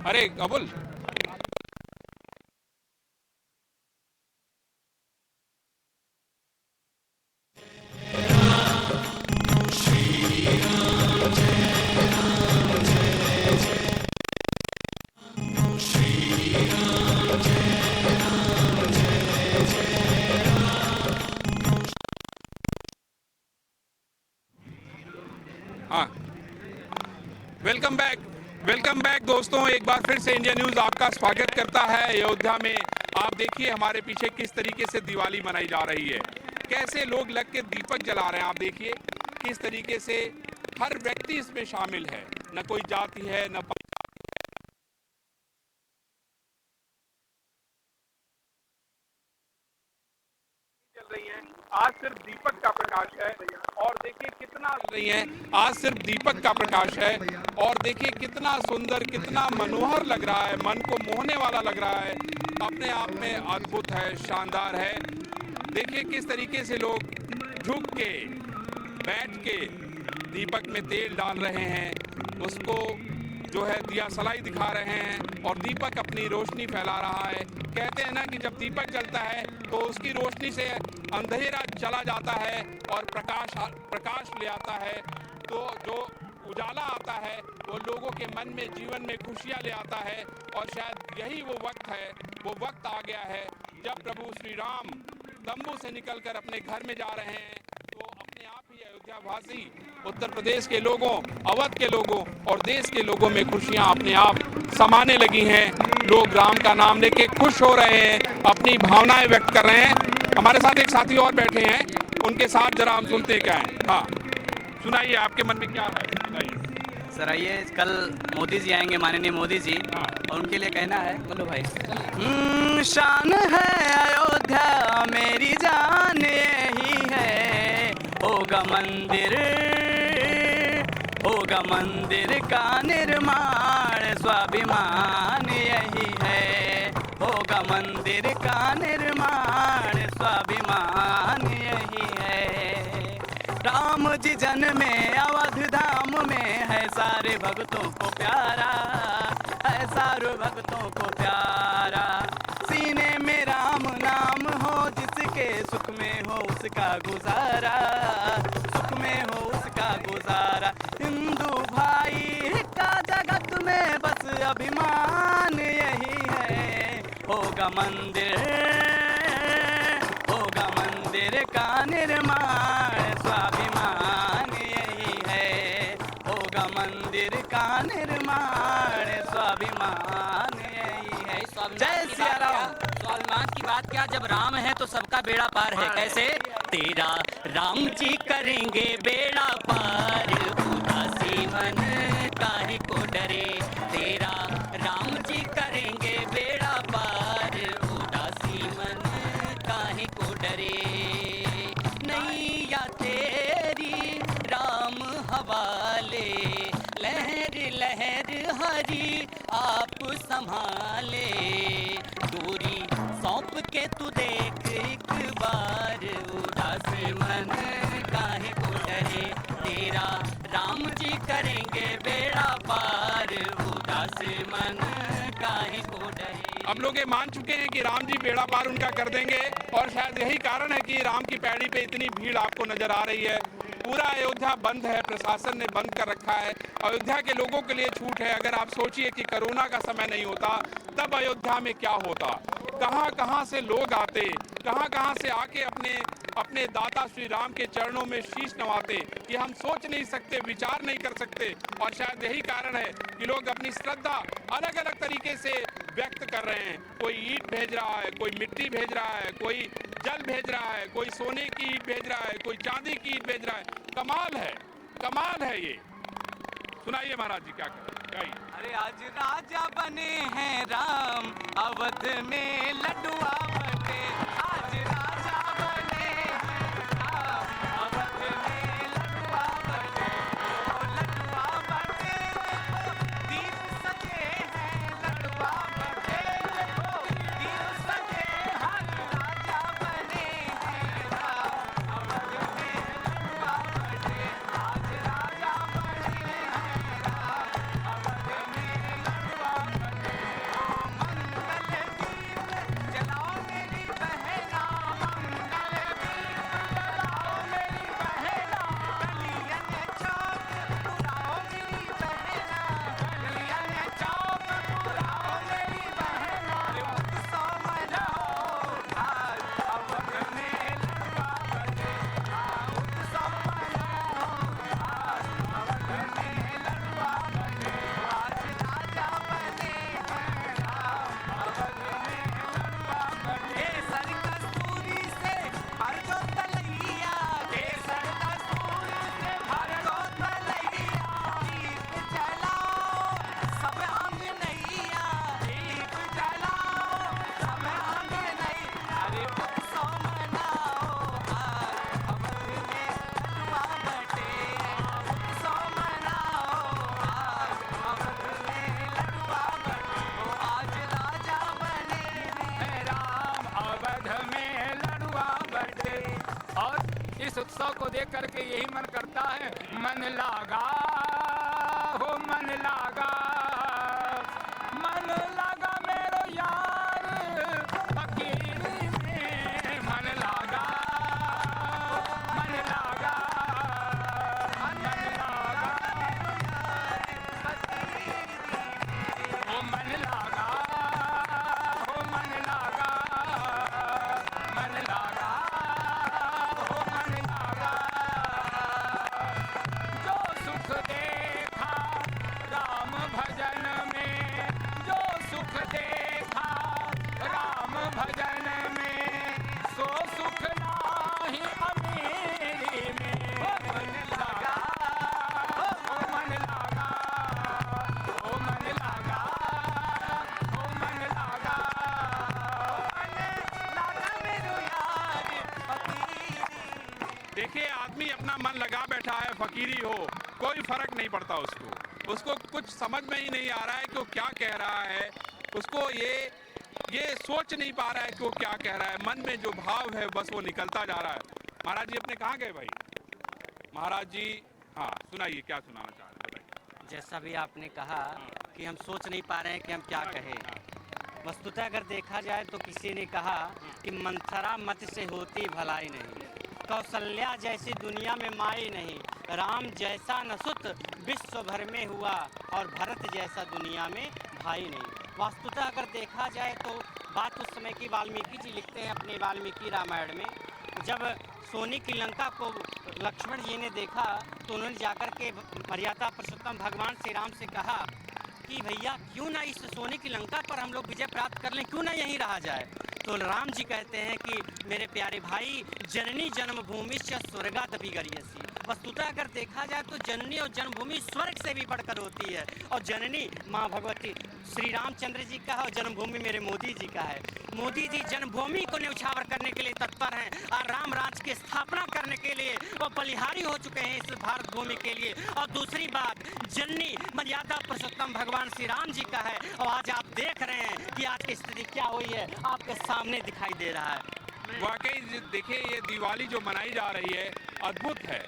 अरे अबुल, हाँ, welcome back. Welcome back दोस्तों, एक बार फिर से इंडिया न्यूज़ आपका स्वागत करता है। अयोध्या में आप देखिए हमारे पीछे किस तरीके से दिवाली मनाई जा रही है, कैसे लोग लग के दीपक जला रहे हैं। आप देखिए किस तरीके से हर व्यक्ति इसमें शामिल है, न कोई जाति है न चल रही है। आज सिर्फ दीपक का प्रकाश है और देखिए कितना रही है। आज सिर्फ दीपक का प्रकाश है और देखिए कितना सुंदर, कितना मनोहर लग रहा है, मन को मोहने वाला लग रहा है, अपने आप में अद्भुत है, शानदार है। देखिए किस तरीके से लोग झुक के, बैठ के दीपक में तेल डाल रहे हैं, उसको जो है दिया सलाई दिखा रहे हैं और दीपक अपनी रोशनी फैला रहा है। कहते हैं ना कि जब दीपक जलता है तो उसकी रोशनी से अंधेरा चला जाता है और प्रकाश ले आता है। तो जो उजाला आता है वो लोगों के मन में, जीवन में खुशियां ले आता है और शायद यही वो वक्त है, वो वक्त आ गया है जब प्रभु श्री राम तंबू से निकलकर अपने घर में जा रहे हैं। तो अपने आप ही अयोध्या वासी, उत्तर प्रदेश के लोगों, अवध के लोगों और देश के लोगों में खुशियां अपने आप समाने लगी हैं। लोग राम का नाम लेके खुश हो रहे हैं, अपनी भावनाएं व्यक्त कर रहे हैं। हमारे साथ एक साथी और बैठे हैं, उनके साथ जरा हम सुनते क्या है। हाँ, सुनाइए आपके मन में क्या है, सुनाइए। सर आइए, कल मोदी जी आएंगे, माननीय मोदी जी, हाँ। और उनके लिए कहना है, बोलो भाई। शान है अयोध्या मेरी जान यही है, होगा मंदिर का निर्माण, स्वाभिमान यही है, होगा मंदिर का निर्माण, स्वाभिमान यही है। राम जी जन्मे अवध धाम में, है सारे भक्तों को प्यारा, है सारे भक्तों को प्यारा। सीने में राम नाम हो जिसके, सुख में हो उसका गुजारा, सुख में हो उसका गुजारा। हिंदू भाई का जगत में बस अभिमान यही है, होगा मंदिर का निर्माण, स्वाभिमान यही है, होगा मंदिर का निर्माण, स्वाभिमान यही है। जय सिया राम। स्वाभिमान की बात क्या, जब राम है तो सबका बेड़ा पार है। कैसे? तेरा राम जी करेंगे बेड़ा पार, उदासी मन काहे को डरे, तेरा राम जी करेंगे बेड़ा पार, उदासी मन काहे को डरे। नैया तेरी राम हवाले, लहर लहर हरी आप संभाले, दूरी सौंप के तू देख एक बार, उदासी मन काहे को डरे, तेरा राम जी करेंगे बेड़ा पार, उदासी मन काहे को डरे। अब लोग ये मान चुके हैं कि राम जी बेड़ा पार उनका कर देंगे और शायद यही कारण है कि राम की पैड़ी पे इतनी भीड़ आपको नजर आ रही है। पूरा अयोध्या बंद है, प्रशासन ने बंद कर रखा है। अयोध्या के लोगों के लिए छूट है। अगर आप सोचिए कि कोरोना का समय नहीं होता तब अयोध्या में क्या होता, कहां कहां से लोग आते, कहां कहां से आके अपने दाता श्री राम के चरणों में शीश नवाते कि हम सोच नहीं सकते, विचार नहीं कर सकते। और शायद यही कारण है कि लोग अपनी श्रद्धा अलग अलग तरीके से व्यक्त कर रहे हैं। कोई ईंट भेज रहा है, कोई मिट्टी भेज रहा है, कोई जल भेज रहा है, कोई सोने की ईंट भेज रहा है, कोई चांदी की ईंट भेज रहा है। कमाल है, कमाल है ये। सुनाइए महाराज जी क्या करें। अरे आज राजा बने हैं राम, अवध में लड्डुआ बटे, आज राजा बने हैं राम, अवध में लड्डुआ बटे, ओ लड्डुआ बटे, दीप सजे हैं लड्डुआ बटे, ओ दीप सजे, आज राजा बने हैं राम, अवध में लड्डुआ बटे, आज राजा बने हैं राम, अवध में लड्डुआ बटे। देख करके यही मन करता है, मन लागा हो मन लागा, मन लागा मेरो यार फकीरी में, मन लागा मन लागा मन लागा हो मन लागा हो मन लागा मन लागा हो मन लागा। जो सुख देखा राम भजन में, जो सुख देखा राम भजन में, सो सुख नाही अमीरी में। मन लागा हो मन लागा हो मन लागा हो मन लागा मन लागा मेरो यार फकीरी। देखिए, आदमी अपना मन लगा बैठा है, फकीरी हो, कोई फर्क नहीं पड़ता उसको कुछ समझ में ही नहीं आ रहा है कि वो क्या कह रहा है। उसको ये सोच नहीं पा रहा है कि वो क्या कह रहा है। मन में जो भाव है बस वो निकलता जा रहा है। महाराज जी अपने कहाँ गए भाई? महाराज जी, हाँ सुनाइए, क्या सुनाना चाह रहे हैं भाई? जैसा भी आपने कहा कि हम सोच नहीं पा रहे हैं कि हम क्या कहें। वस्तुतः अगर देखा जाए तो किसी ने कहा कि मंथरा मत से होती भलाई नहीं, कौशल्या जैसी दुनिया में माई नहीं, राम जैसा न सुत विश्व भर में हुआ और भरत जैसा दुनिया में भाई नहीं। वास्तुतः अगर देखा जाए तो बात उस समय की वाल्मीकि जी लिखते हैं अपने वाल्मीकि रामायण में। जब सोने की लंका को लक्ष्मण जी ने देखा तो उन्होंने जाकर के मर्यादा पुरुषोत्तम भगवान श्री राम से कहा कि भैया क्यों ना इस सोने की लंका पर हम लोग विजय प्राप्त कर लें, क्यों ना यहीं रहा जाए। तो राम जी कहते हैं कि मेरे प्यारे भाई, जननी जन्मभूमि से स्वर्गादपि गरीयसी। वस्तुतः अगर देखा जाए तो जननी और जन्मभूमि स्वर्ग से भी बढ़कर होती है। और जननी माँ भगवती श्री रामचंद्र जी का है और जन्मभूमि मेरे मोदी जी का है। मोदी जी जन्मभूमि को न्यौछावर करने के लिए तत्पर हैं और राम राज्य की स्थापना करने के लिए वो बलिहारी हो चुके हैं इस भारत भूमि के लिए। और दूसरी बात, जननी मर्यादा पुरुषोत्तम भगवान श्री राम जी का है। और आज आप देख रहे हैं कि आज की स्थिति क्या हुई है, आपके सामने दिखाई दे रहा है। वाकई देखिए, ये दिवाली जो मनाई जा रही है अद्भुत है,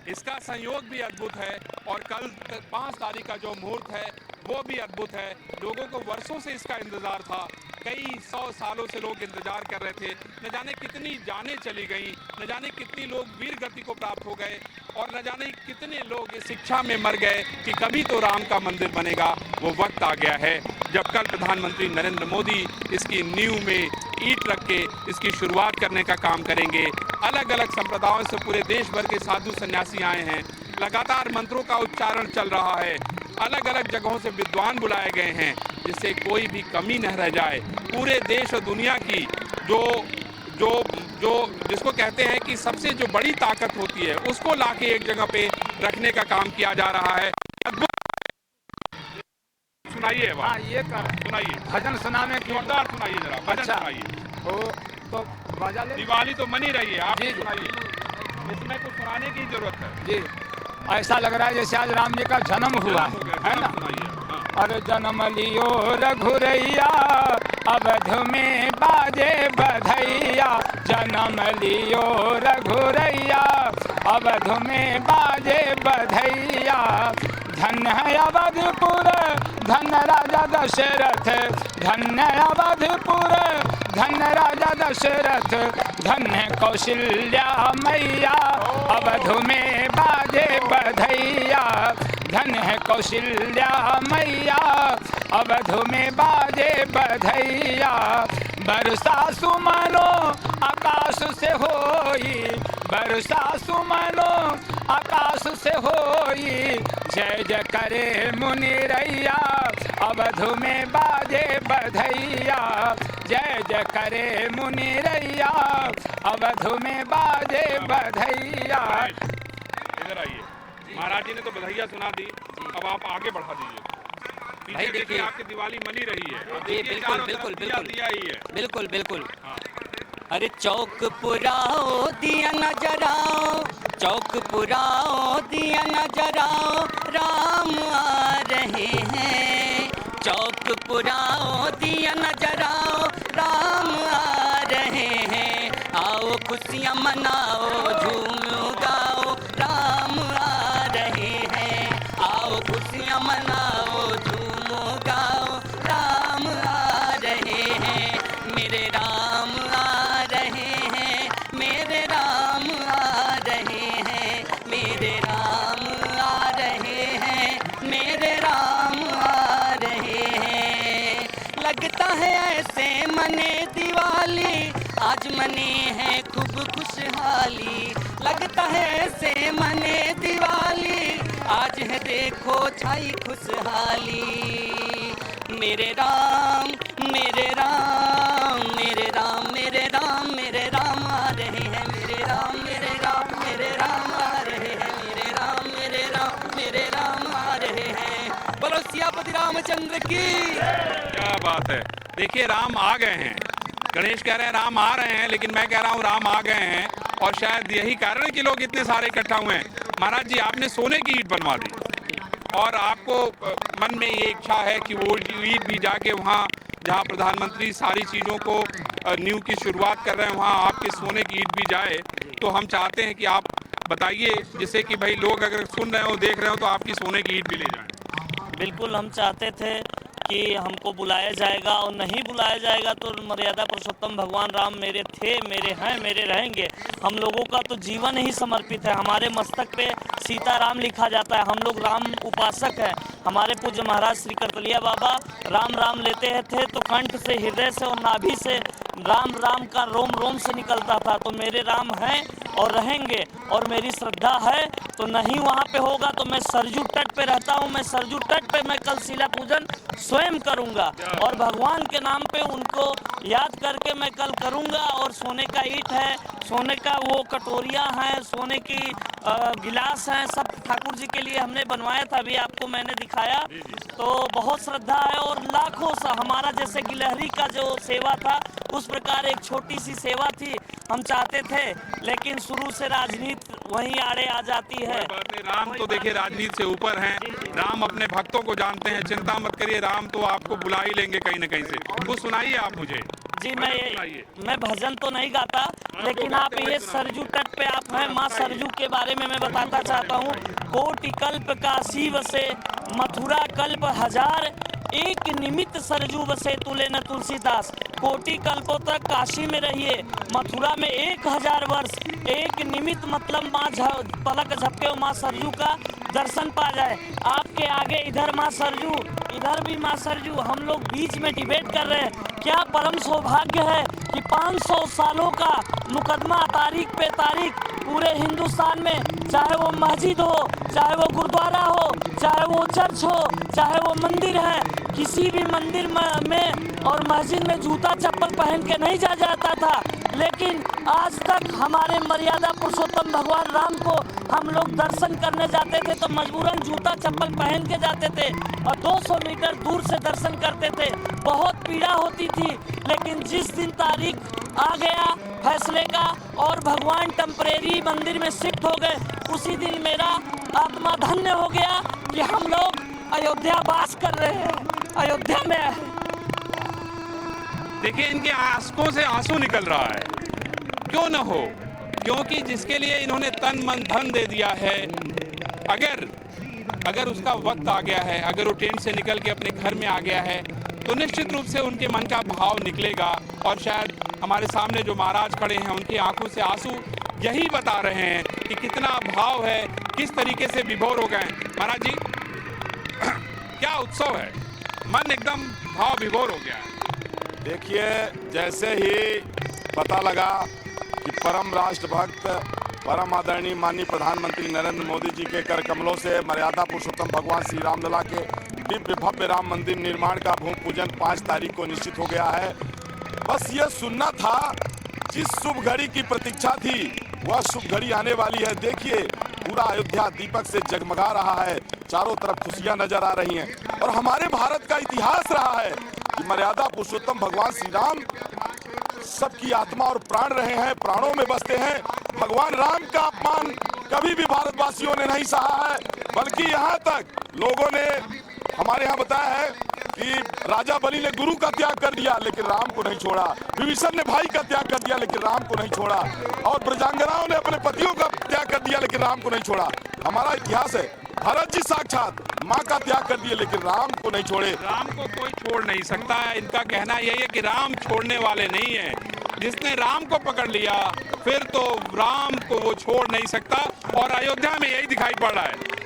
इसका संयोग भी अद्भुत है और कल 5 तारीख का जो मुहूर्त है वो भी अद्भुत है। लोगों को वर्षों से इसका इंतज़ार था, कई 100 सालों से लोग इंतजार कर रहे थे। न जाने कितनी जानें चली गईं, न जाने कितनी लोग वीर गति को प्राप्त हो गए और न जाने कितने लोग इस शिक्षा में मर गए कि कभी तो राम का मंदिर बनेगा। वो वक्त आ गया है जब कल प्रधानमंत्री नरेंद्र मोदी इसकी नींव में ईंट रख के इसकी शुरुआत करने का काम करेंगे। अलग अलग संप्रदायों से पूरे देश भर के साधु सन्यासी आए हैं, लगातार मंत्रों का उच्चारण चल रहा है, अलग अलग जगहों से विद्वान बुलाए गए हैं जिससे कोई भी कमी न रह जाए। पूरे देश और दुनिया की जो जो जो जिसको कहते हैं कि सबसे जो बड़ी ताकत होती है उसको लाके एक जगह पे रखने का काम किया जा रहा है। सुनाइए, हाँ ये कर सुनाइए, भजन सुनाने की। जोरदार सुनाइए जरा, भजन अच्छा। सुनाइए। तो बाजा ले दिवाली तो मनी रही है, आप जी। सुनाइए, इसमें कुछ सुनाने की जरूरत है। जी। ऐसा लग रहा है जैसे आज राम जी का जन्म हुआ है ना। सुनाइए, हाँ। अरे जन्म लियो रघुरैया, अवध में बाजे बधैया। जन्म लियो रघुरैया, अवध में बाजे बधैया। धन्य है अवधपुर, धन्य राजा दशरथ। धन्य अवधपुर, धन्य राजा दशरथ। धन्य कौशल्या मैया, अवध में बाजे बधैया। धन्य है कौशल्या मैया, अवध में बाजे बधैया। बरसा सुमनो आकाश से होई, बरसा सुमनो आकाश से होई। जय जय करे मुनि रैया, अवध में बाजे बधैया। जय जय करे मुनि रैया, अवध में बाजे बधैया। इधर आइए, महाराज जी ने तो बधाइयाँ सुना दी, अब आप आगे बढ़ा दीजिए। भाई पीछे देखिए देखिए, आपकी दिवाली मनी रही है। अब जी देखिए बिल्कुल चारों बिल्कुल तरफ दिया बिल्कुल दिया ही है। बिल्कुल बिल्कुल। हाँ। अरे चौक पुराओ दिया न जराओ, चौक पुराओ दिया न जराओ, राम आ रहे हैं। चौक पुराओ दिया न जराओ, राम आ रहे हैं। आओ खुशियाँ मनाओ, झूम गाओ, लगता है ऐसे मने दिवाली, आज मने हैं खूब खुशहाली। लगता है ऐसे मने दिवाली, आज है देखो छाई खुशहाली। मेरे राम मेरे राम मेरे राम मेरे राम मेरे राम आ रहे हैं। मेरे राम मेरे राम मेरे राम आ रहे हैं। मेरे राम मेरे राम मेरे राम आ रहे हैं। बोलो सियापति रामचंद्र की। क्या बात है। देखिए राम आ गए हैं। गणेश कह रहे हैं राम आ रहे हैं, लेकिन मैं कह रहा हूँ राम आ गए हैं, और शायद यही कारण है कि लोग इतने सारे इकट्ठा हुए हैं। महाराज जी, आपने सोने की ईंट बनवा दी और आपको मन में ये इच्छा है कि वो ईंट भी जाके वहाँ जहाँ प्रधानमंत्री सारी चीज़ों को नींव की शुरुआत कर रहे हैं, वहाँ आपके सोने की ईंट भी जाए। तो हम चाहते हैं कि आप बताइए, जिससे कि भाई लोग अगर सुन रहे हो देख रहे हो तो आपकी सोने की ईंट भी ले जाएं। बिल्कुल, हम चाहते थे कि हमको बुलाया जाएगा, और नहीं बुलाया जाएगा तो मर्यादा पुरुषोत्तम भगवान राम मेरे थे, मेरे हैं, मेरे रहेंगे। हम लोगों का तो जीवन ही समर्पित है। हमारे मस्तक पे सीताराम लिखा जाता है। हम लोग राम उपासक हैं। हमारे पूज्य महाराज श्री करतलिया बाबा राम राम लेते थे तो कंठ से, हृदय से और नाभि से राम राम का रोम रोम से निकलता था। तो मेरे राम हैं और रहेंगे, और मेरी श्रद्धा है तो नहीं वहाँ पे होगा तो मैं सरजू तट पे रहता हूँ। मैं सरजू तट पे मैं कल शिला पूजन स्वयं करूँगा, और भगवान के नाम पे उनको याद करके मैं कल करूँगा। और सोने का ईंट है, सोने का वो कटोरियाँ हैं, सोने की गिलास हैं, सब ठाकुर जी के लिए हमने बनवाया था। अभी आपको मैंने दिखाया। तो बहुत श्रद्धा है, और लाखों सा हमारा जैसे गिलहरी का जो सेवा था उस प्रकार एक छोटी सी सेवा थी। हम चाहते थे, लेकिन शुरू से राजनीति वहीं आड़े आ जाती है। राम तो देखिए राजनीति से ऊपर हैं। राम अपने भक्तों को जानते हैं। चिंता मत करिए, राम तो आपको बुला ही लेंगे कहीं न कहीं से। कुछ सुनाइए आप मुझे। जी, मैं भजन तो नहीं गाता, लेकिन आप ये सरजू तट पे आप हैं। माँ सरजू के बारे में मैं बताता चाहता हूँ। कोटि कल्प काशी वसे, मथुरा कल्प हजार, एक निमित्त सरजू बसे तुले न तुलसीदास। कोटि कल्पों तक काशी में रहिए, मथुरा में 1000 वर्ष। एक निमित्त मतलब माँ पलक झपके माँ सरजू का दर्शन पा जाए। आपके आगे इधर माँ सरजू, इधर भी माँ सरजू, हम लोग बीच में डिबेट कर रहे हैं। क्या परम सौभाग्य है कि 500 सालों का मुकदमा तारीख पे तारीख पूरे हिंदुस्तान में, चाहे वो मस्जिद हो, चाहे वो गुरुद्वारा हो, चाहे वो चर्च हो, चाहे वो मंदिर है, किसी भी मंदिर में और मस्जिद में जूता चप्पल पहन के नहीं जा जाता था। लेकिन आज तक हमारे मर्यादा पुरुषोत्तम भगवान राम को हम लोग दर्शन करने जाते थे तो मजबूरन जूता चप्पल पहन के जाते थे, और 200 मीटर दूर से दर्शन करते थे। बहुत पीड़ा होती थी, लेकिन जिस दिन तारीख आ गया फैसले का और भगवान टेम्परेरी मंदिर में शिफ्ट हो गए, उसी दिन मेरा आत्मा धन्य हो गया कि हम लोग अयोध्या वास कर रहे हैं, अयोध्या में। देखिए इनके आंखों से आंसू निकल रहा है, क्यों न हो, क्योंकि जिसके लिए इन्होंने तन मन धन दे दिया है, अगर उसका वक्त आ गया है, अगर वो टेंट से निकल के अपने घर में आ गया है, तो निश्चित रूप से उनके मन का भाव निकलेगा। और शायद हमारे सामने जो महाराज खड़े हैं उनकी आंखों से आंसू यही बता रहे हैं कि कितना भाव है, किस तरीके से विभोर हो गए। महाराज जी, क्या उत्सव है, मन एकदम भाव विभोर हो गया है। देखिए, जैसे ही पता लगा कि परम राष्ट्रभक्त, परम आदरणीय माननीय प्रधानमंत्री नरेंद्र मोदी जी के कर कमलों से मर्यादा पुरुषोत्तम भगवान श्री रामलला के दिव्य भव्य राम मंदिर निर्माण का भूमि पूजन 5 तारीख को निश्चित हो गया है। बस ये सुनना था, जिस शुभ घड़ी की प्रतीक्षा थी वह शुभ घड़ी आने वाली है। देखिए पूरा अयोध्या दीपक से जगमगा रहा है, चारों तरफ खुशियां नजर आ रही हैं, और हमारे भारत का इतिहास रहा है कि मर्यादा पुरुषोत्तम भगवान श्री राम सबकी आत्मा और प्राण रहे हैं, प्राणों में बसते हैं। भगवान राम का अपमान कभी भी भारतवासियों ने नहीं सहा है, बल्कि यहाँ तक लोगों ने हमारे यहाँ बताया है कि राजा बलि ने गुरु का त्याग कर दिया लेकिन राम को नहीं छोड़ा, विभीषण ने भाई का त्याग कर दिया लेकिन राम को नहीं छोड़ा, और ब्रजांगनाओं ने अपने पतियों का त्याग कर दिया लेकिन राम को नहीं छोड़ा। हमारा इतिहास है, भरत जी साक्षात माँ का त्याग कर दिए लेकिन राम को नहीं छोड़े। राम को कोई छोड़ नहीं सकता है। इनका कहना यही है कि राम छोड़ने वाले नहीं है। जिसने राम को पकड़ लिया फिर तो राम को वो छोड़ नहीं सकता, और अयोध्या में यही दिखाई पड़ रहा है।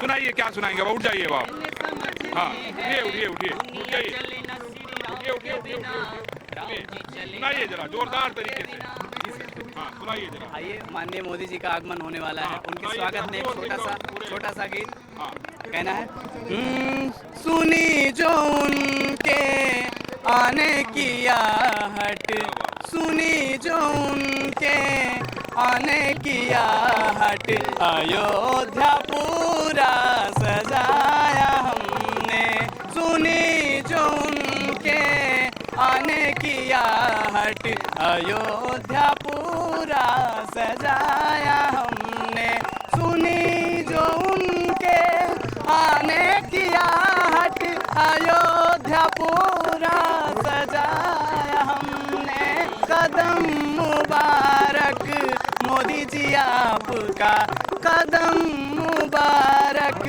सुनाइए, क्या सुनाएंगे? उठ जाइए बाप। हाँ, उठिए उठिए उठिए, उठ जाइए, सुनाइए जरा जोरदार तरीके से। हाँ सुनाइए जरा। आइए, माननीय मोदी जी का आगमन होने वाला है, उनके स्वागत में एक छोटा सा गीत हाँ कहना है। सुनी जो उनके आने की आहट, सुनी जो उनके आने की आहट, अयोध्या पूरा सजाया हमने। सुनी जो उनके आने की आहट, अयोध्या पूरा सजाया हमने। सुनी जो उनके आने की आहट, अयोध्या पूरा सजाया हमने। कदम मुबारक मोदी जी आपका, कदम मुबारक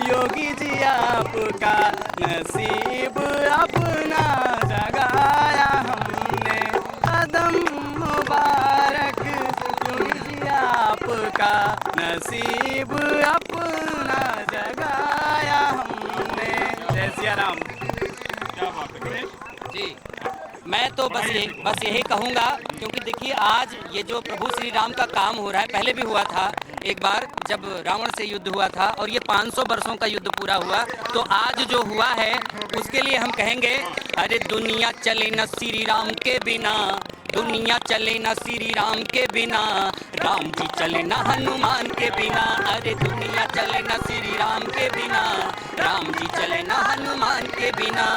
योगी जी आपका, नसीब अपना जगाया हमने। कदम मुबारक योगी जी आपका, नसीब अपना जगाया हमने। जय सिया राम। क्या बात है गणेश जी, मैं तो बस यही कहूँगा, क्योंकि देखिए आज ये जो प्रभु श्री राम का काम हो रहा है, पहले भी हुआ था एक बार जब रावण से युद्ध हुआ था, और ये 500 वर्षों का युद्ध पूरा हुआ। तो आज जो हुआ है उसके लिए हम कहेंगे, अरे दुनिया चले न श्री राम के बिना, दुनिया चले न श्री राम के बिना, राम जी चले न हनुमान के बिना। अरे दुनिया चले न श्री राम के बिना, राम जी चले न हनुमान के बिना।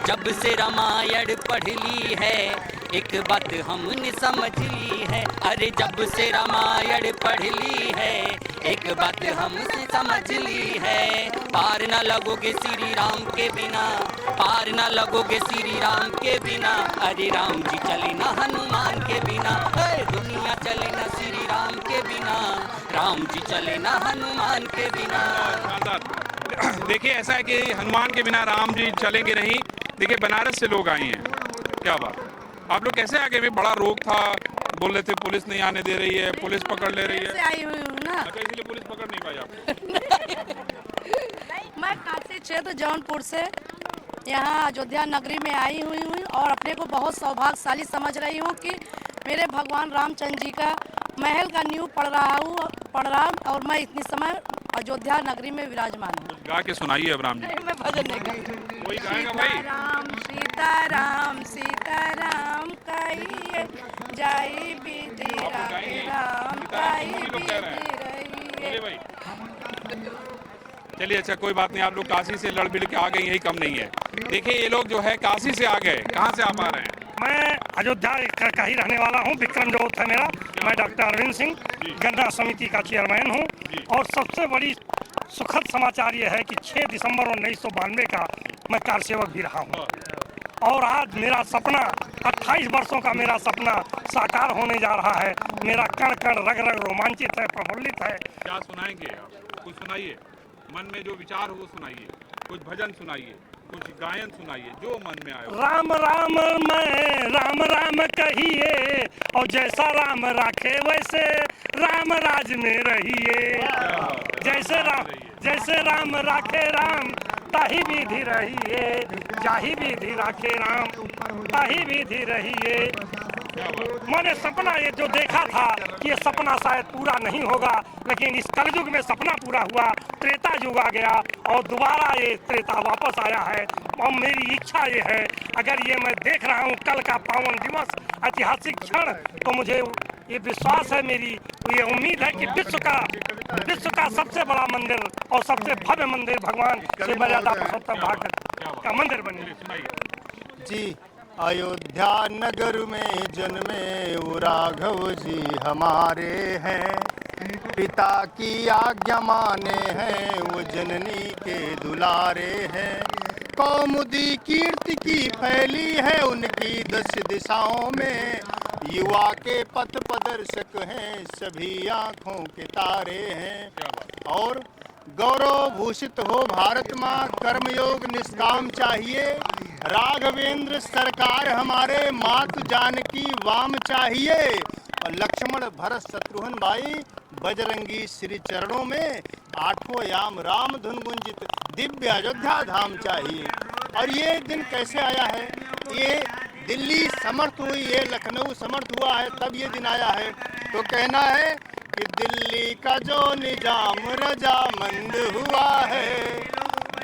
जब से रामायण पढ़ ली है एक बात हमने समझ ली है। अरे जब से रामायण पढ़ ली है एक बात हमसे समझ ली है। पार न लगोगे श्री राम के बिना, पार न लगोगे श्री राम के बिना। अरे राम जी चले न हनुमान के बिना, अरे दुनिया चले न श्री राम के बिना, राम जी चले न हनुमान के बिना। शानदार। देखिए ऐसा है कि हनुमान के बिना राम जी चलेंगे नहीं। देखिए बनारस से लोग आए हैं, क्या बात। आप लोग कैसे आ गए? भाई बड़ा रोक था, बोल रहे थे पुलिस नहीं आने दे रही है, पुलिस पकड़ ले रही है। आई हुई हूँ ना, अच्छा इसलिए पुलिस पकड़ नहीं पाई आपको। मैं काशी क्षेत्र जौनपुर से यहाँ अयोध्या नगरी में आई हुई हूँ और अपने को बहुत सौभाग्यशाली समझ रही हूँ कि मेरे भगवान रामचंद्र जी का महल का नींव पड़ रहा और मैं इतनी समय अयोध्या नगरी में विराजमान हूँ। गा के सुनाइए अब राम जी। मैं भजन नहीं गाती। कोई गाएगा भाई। सीताराम सीताराम कहिए, जय विधि राम कही विधि रहिए। बोले भाई। चलिए अच्छा कोई बात नहीं, आप लोग काशी से लड़ भिड़ के आ गए, यही कम नहीं है। देखिए ये लोग जो है काशी से आ गए, कहाँ से आप आ रहे हैं? मैं अयोध्या का ही रहने वाला हूँ, विक्रम जोत है मेरा। मैं डॉक्टर अरविंद सिंह गन्ना समिति का चेयरमैन हूँ। और सबसे बड़ी सुखद समाचार ये है कि 6 दिसंबर 1992 का मैं कारसेवक भी रहा हूँ। और आज मेरा सपना 28 वर्षों का मेरा सपना साकार होने जा रहा है। मेरा कण कण रग रग रोमांचित है, प्रफुल्लित है। क्या सुनाएंगे आप? कुछ सुनाइए, मन में जो विचार हो वो सुनाइए, कुछ भजन सुनाइए, कुछ गायन सुनाइए, जो मन में आए। राम राम मैं राम राम कहिए, और जैसा राम राखे वैसे राम राज में रहिए। जैसे राम राखे राम ताही विधि रहिए, जाही विधि राखे राम ताही विधि रहिए। मैंने सपना ये जो देखा था कि ये सपना शायद पूरा नहीं होगा, लेकिन इस कलयुग में सपना पूरा हुआ। त्रेता युग आ गया और दोबारा ये त्रेता वापस आया है। और मेरी इच्छा ये है, अगर ये मैं देख रहा हूँ कल का पावन दिवस, ऐतिहासिक क्षण, तो मुझे ये विश्वास है, मेरी ये उम्मीद है कि विश्व का सबसे बड़ा मंदिर और सबसे भव्य मंदिर भगवान श्री मर्यादा पुरुषोत्तम भागवत का मंदिर बने। जी, अयोध्या नगर में जन्मे वो राघव जी हमारे हैं, पिता की आज्ञा माने हैं, वो जननी के दुलारे हैं। कौमुदी कीर्ति की फैली है उनकी 10 दिशाओं में, युवा के पथ प्रदर्शक हैं, सभी आँखों के तारे हैं। और गौरव भूषित हो भारत माँ, कर्मयोग निष्काम चाहिए। राघवेंद्र सरकार हमारे, मातु जानकी वाम चाहिए। और लक्ष्मण भरत शत्रुघ्न भाई, बजरंगी श्री चरणों में, 8वां याम राम धुन गुंजित दिव्य अयोध्या धाम चाहिए। और ये दिन कैसे आया है? ये दिल्ली समर्थ हुई है, लखनऊ समर्थ हुआ है, तब ये दिन आया है। तो कहना है कि दिल्ली का जो निजाम रजामंद हुआ है,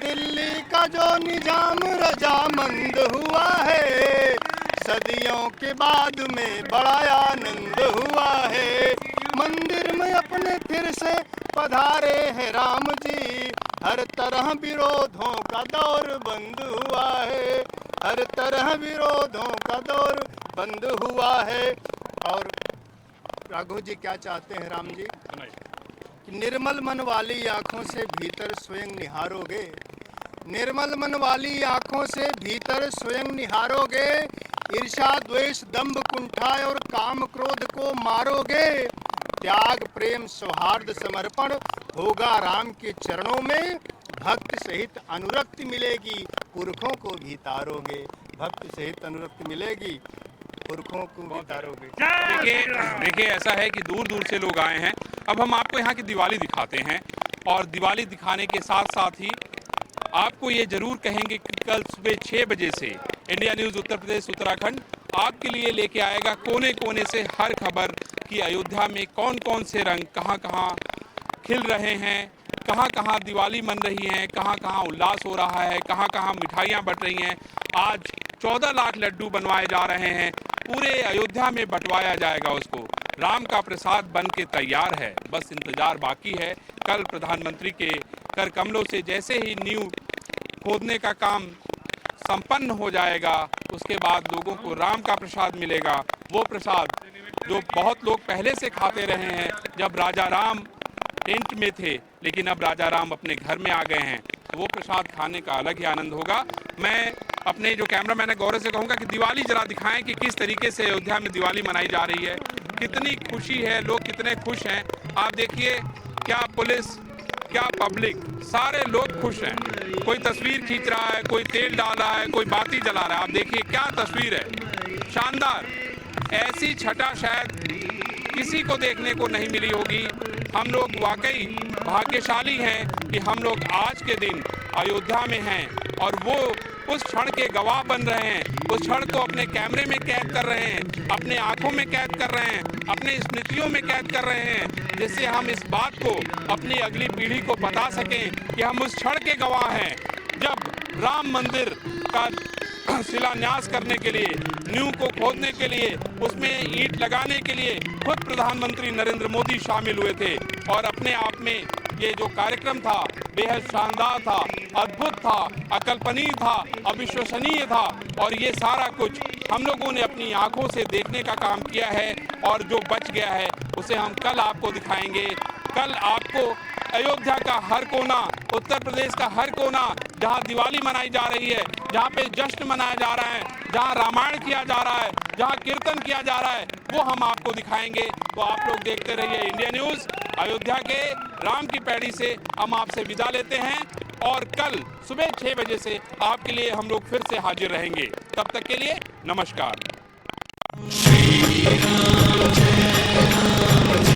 दिल्ली का जो निजाम रजामंद हुआ है, सदियों के बाद में बड़ा आनंद हुआ है। मंदिर में अपने फिर से पधारे हैं राम जी, हर तरह विरोधों का दौर बंद हुआ है, हर तरह विरोधों का दौर बंद हुआ है। और राघव जी क्या चाहते हैं राम जी? कि निर्मल मन वाली आंखों से भीतर स्वयं निहारोगे, निर्मल मन वाली आंखों से भीतर स्वयं निहारोगे, ईर्ष्या द्वेष दंभ कुंठा और काम क्रोध को मारोगे, त्याग प्रेम सौहार्द समर्पण होगा राम के चरणों में, भक्त सहित अनुरक्ति मिलेगी पुरखों को भी तारोगे, भक्त सहित अनुरक्ति मिलेगी पुरखों को भी तारोगे। देखिए ऐसा है कि दूर दूर से लोग आए हैं। अब हम आपको यहाँ की दिवाली दिखाते हैं और दिवाली दिखाने के साथ साथ ही आपको ये जरूर कहेंगे कि कल सुबह 6 बजे से इंडिया न्यूज़ उत्तर प्रदेश उत्तराखंड आपके लिए लेके आएगा कोने कोने से हर खबर कि अयोध्या में कौन कौन से रंग कहाँ कहाँ खिल रहे हैं, कहाँ कहाँ दिवाली मन रही है, कहाँ कहाँ उल्लास हो रहा है, कहाँ कहाँ मिठाइयाँ बट रही हैं। आज 14 लाख लड्डू बनवाए जा रहे हैं, पूरे अयोध्या में बंटवाया जाएगा उसको। राम का प्रसाद बन के तैयार है, बस इंतजार बाकी है। कल प्रधानमंत्री के कर कमलों से जैसे ही नींव खोदने का काम संपन्न हो जाएगा, उसके बाद लोगों को राम का प्रसाद मिलेगा। वो प्रसाद जो बहुत लोग पहले से खाते रहे हैं, जब राजा राम टेंट में थे, लेकिन अब राजा राम अपने घर में आ गए हैं, तो वो प्रसाद खाने का अलग ही आनंद होगा। मैं अपने जो कैमरामैन है गौरव से कहूँगा कि दिवाली जरा दिखाएं कि किस तरीके से अयोध्या में दिवाली मनाई जा रही है, कितनी खुशी है, लोग कितने खुश हैं। आप देखिए, क्या पुलिस, क्या पब्लिक, सारे लोग खुश हैं। कोई तस्वीर खींच रहा है, कोई तेल डाल रहा है, कोई बाती जला रहा है। आप देखिए क्या तस्वीर है, शानदार। ऐसी छटा शायद किसी को देखने को नहीं मिली होगी। हम लोग वाकई भाग्यशाली हैं कि हम लोग आज के दिन अयोध्या में हैं और वो उस क्षण के गवाह बन रहे हैं, उस क्षण को अपने कैमरे में कैद कर रहे हैं, अपने आंखों में कैद कर रहे हैं, अपने स्मृतियों में कैद कर रहे हैं, जिससे हम इस बात को अपनी अगली पीढ़ी को बता सकें कि हम उस क्षण के गवाह हैं जब राम मंदिर का शिलान्यास करने के लिए, नींव को खोदने के लिए, उसमें ईंट लगाने के लिए खुद प्रधानमंत्री नरेंद्र मोदी शामिल हुए थे। और अपने आप में ये जो कार्यक्रम था बेहद शानदार था, अद्भुत था, अकल्पनीय था, अविश्वसनीय था। और ये सारा कुछ हम लोगों ने अपनी आंखों से देखने का काम किया है और जो बच गया है उसे हम कल आपको दिखाएंगे। कल आपको अयोध्या का हर कोना, उत्तर प्रदेश का हर कोना, जहां दिवाली मनाई जा रही है, जहां पे जश्न मनाया जा रहा है, जहां रामायण किया जा रहा है, जहां कीर्तन किया जा रहा है, वो हम आपको दिखाएंगे। तो आप लोग देखते रहिए इंडिया न्यूज़। अयोध्या के राम की पैड़ी से हम आपसे विदा लेते हैं और कल सुबह 6 बजे से आपके लिए हम लोग फिर से हाजिर रहेंगे। तब तक के लिए नमस्कार।